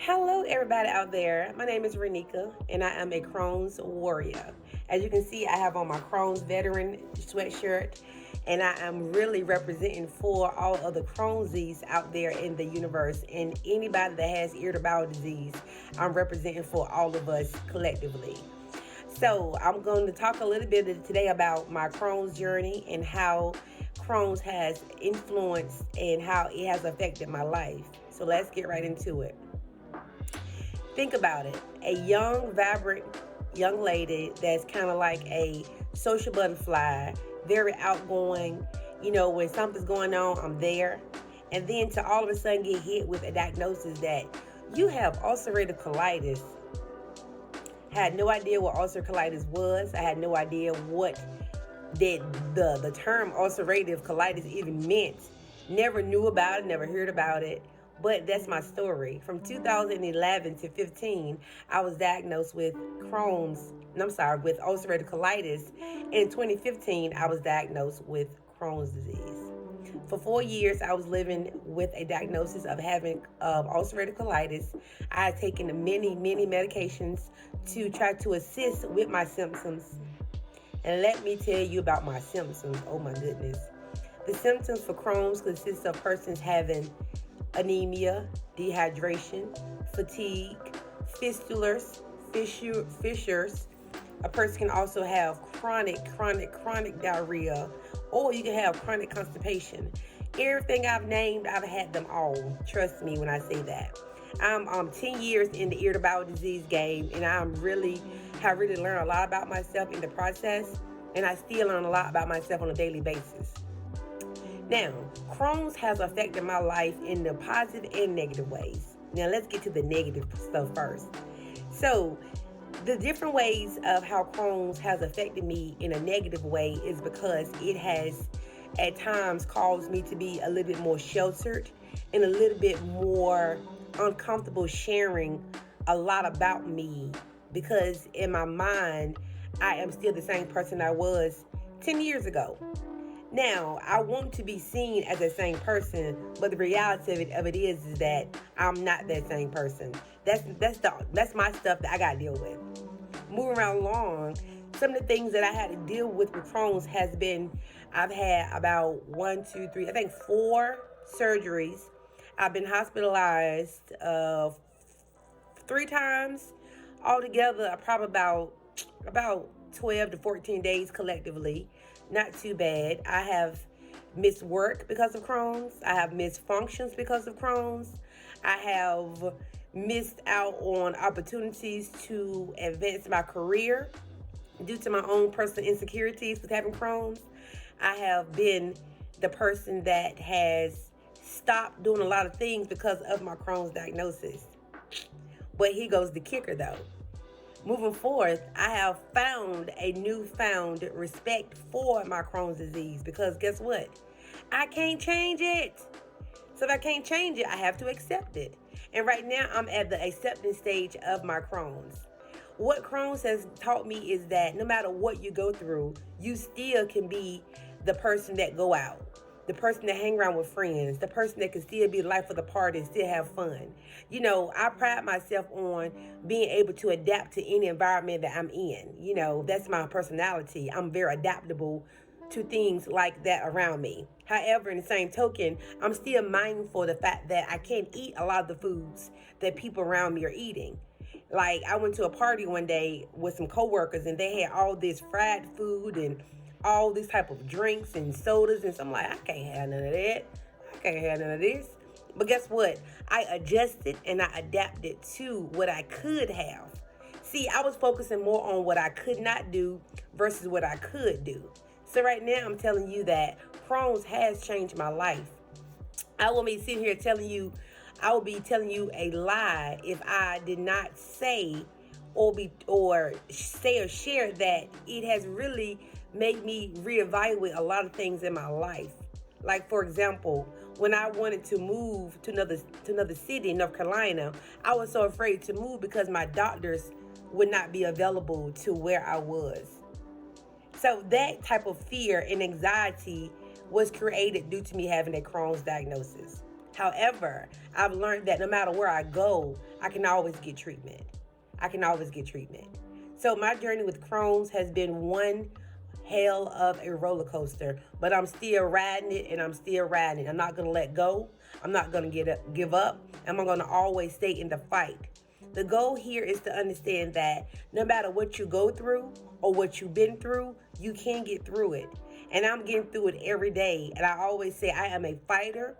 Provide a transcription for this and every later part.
Hello, everybody out there. My name is Renika, and I am a Crohn's warrior. As you can see, I have on my Crohn's veteran sweatshirt, and I am really representing for all of the Crohn's disease out there in the universe, and anybody that has irritable bowel disease. I'm representing for all of us collectively. So I'm going to talk a little bit today about my Crohn's journey and how Crohn's has influenced and how it has affected my life. So let's get right into it. Think about it. A young, vibrant young lady that's kind of like a social butterfly, very outgoing. When something's going on, I'm there. And then to all of a sudden get hit with a diagnosis that you have ulcerative colitis. Had no idea what ulcerative colitis was. I had no idea what the term ulcerative colitis even meant. Never knew about it, never heard about it. But that's my story. From 2011 to 15, I was diagnosed with with ulcerative colitis. In 2015, I was diagnosed with Crohn's disease. For 4 years, I was living with a diagnosis of having ulcerative colitis. I had taken many medications to try to assist with my symptoms. And let me tell you about my symptoms. Oh my goodness. The symptoms for Crohn's consist of persons having anemia, dehydration, fatigue, fissures. A person can also have chronic diarrhea, or you can have chronic constipation. Everything I've named, I've had them all. Trust me when I say that. I'm 10 years in the irritable bowel disease game, and have really learned a lot about myself in the process, and I still learn a lot about myself on a daily basis. Now, Crohn's has affected my life in the positive and negative ways. Now, let's get to the negative stuff first. So, the different ways of how Crohn's has affected me in a negative way is because it has at times caused me to be a little bit more sheltered and a little bit more uncomfortable sharing a lot about me, because in my mind, I am still the same person I was 10 years ago. Now, I want to be seen as the same person, but the reality of it is that I'm not that same person. That's my stuff that I gotta deal with. Moving around along, some of the things that I had to deal with Crohn's has been, I've had about 4 surgeries. I've been hospitalized 3 times. Altogether, probably about 12 to 14 days collectively. Not too bad. I have missed work because of Crohn's. I have missed functions because of Crohn's. I have missed out on opportunities to advance my career due to my own personal insecurities with having Crohn's. I have been the person that has stopped doing a lot of things because of my Crohn's diagnosis. But here goes the kicker though. Moving forth, I have found a newfound respect for my Crohn's disease, because guess what? I can't change it. So if I can't change it, I have to accept it. And right now, I'm at the acceptance stage of my Crohn's. What Crohn's has taught me is that no matter what you go through, you still can be the person that go out, the person that hang around with friends, the person that can still be the life of the party and still have fun. I pride myself on being able to adapt to any environment that I'm in. That's my personality. I'm very adaptable to things like that around me. However, in the same token, I'm still mindful of the fact that I can't eat a lot of the foods that people around me are eating. Like, I went to a party one day with some coworkers, and they had all this fried food and all these type of drinks and sodas, and so I'm like, I can't have none of that. I can't have none of this. But guess what? I adjusted and I adapted to what I could have. See, I was focusing more on what I could not do versus what I could do. So right now, I'm telling you that Crohn's has changed my life. I will be sitting here telling you, I will be telling you a lie if I did not say or share that it has really made me reevaluate a lot of things in my life. Like, for example, when I wanted to move to another city in North Carolina, I was so afraid to move because my doctors would not be available to where I was. So that type of fear and anxiety was created due to me having a Crohn's diagnosis. However, I've learned that no matter where I go, I can always get treatment. I can always get treatment. So my journey with Crohn's has been one hell of a roller coaster, but I'm still riding it and I'm still riding it. I'm not going to let go. I'm not going to give up. And I'm going to always stay in the fight. The goal here is to understand that no matter what you go through or what you've been through, you can get through it. And I'm getting through it every day. And I always say I am a fighter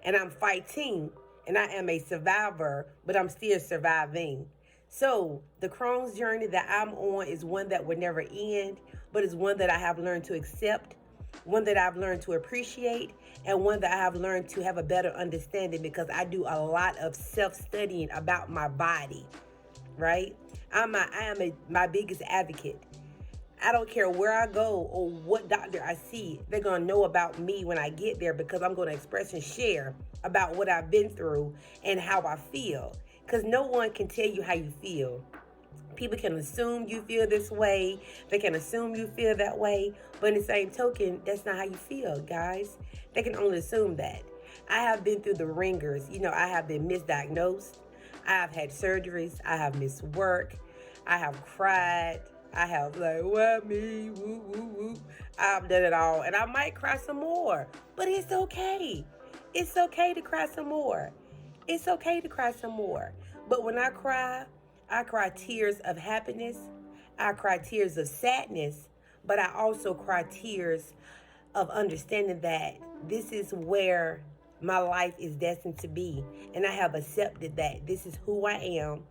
and I'm fighting, and I am a survivor, but I'm still surviving. So the Crohn's journey that I'm on is one that will never end, but it's one that I have learned to accept, one that I've learned to appreciate, and one that I have learned to have a better understanding because I do a lot of self-studying about my body, right? I am my biggest advocate. I don't care where I go or what doctor I see. They're going to know about me when I get there because I'm going to express and share about what I've been through and how I feel. Because no one can tell you how you feel. People can assume you feel this way. They can assume you feel that way. But in the same token, that's not how you feel, guys. They can only assume that. I have been through the ringers. I have been misdiagnosed. I have had surgeries. I have missed work. I have cried. I have why me? Woo, woo, woo. I've done it all. And I might cry some more. But it's okay. It's okay to cry some more. It's okay to cry some more. But when I cry tears of happiness. I cry tears of sadness. But I also cry tears of understanding that this is where my life is destined to be. And I have accepted that this is who I am.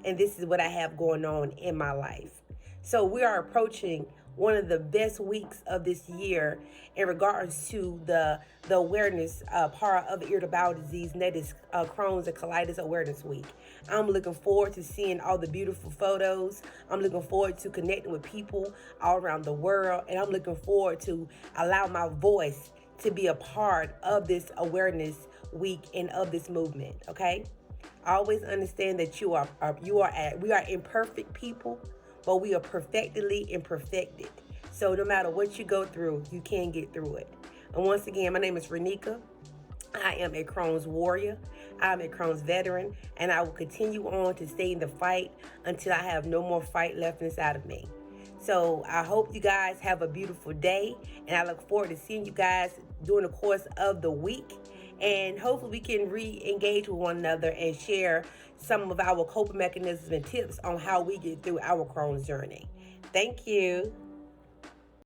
And this is what I have going on in my life. So we are approaching one of the best weeks of this year in regards to the awareness part of irritable bowel disease, and that is Crohn's and Colitis Awareness Week. I'm looking forward to seeing all the beautiful photos. I'm looking forward to connecting with people all around the world, and I'm looking forward to allow my voice to be a part of this awareness week and of this movement. Okay, always understand that we are imperfect people, but we are perfectly imperfected. So no matter what you go through, you can get through it. And once again, my name is Renika. I am a Crohn's warrior. I'm a Crohn's veteran, and I will continue on to stay in the fight until I have no more fight left inside of me. So I hope you guys have a beautiful day, and I look forward to seeing you guys during the course of the week. And hopefully we can re-engage with one another and share some of our coping mechanisms and tips on how we get through our Crohn's journey. Thank you.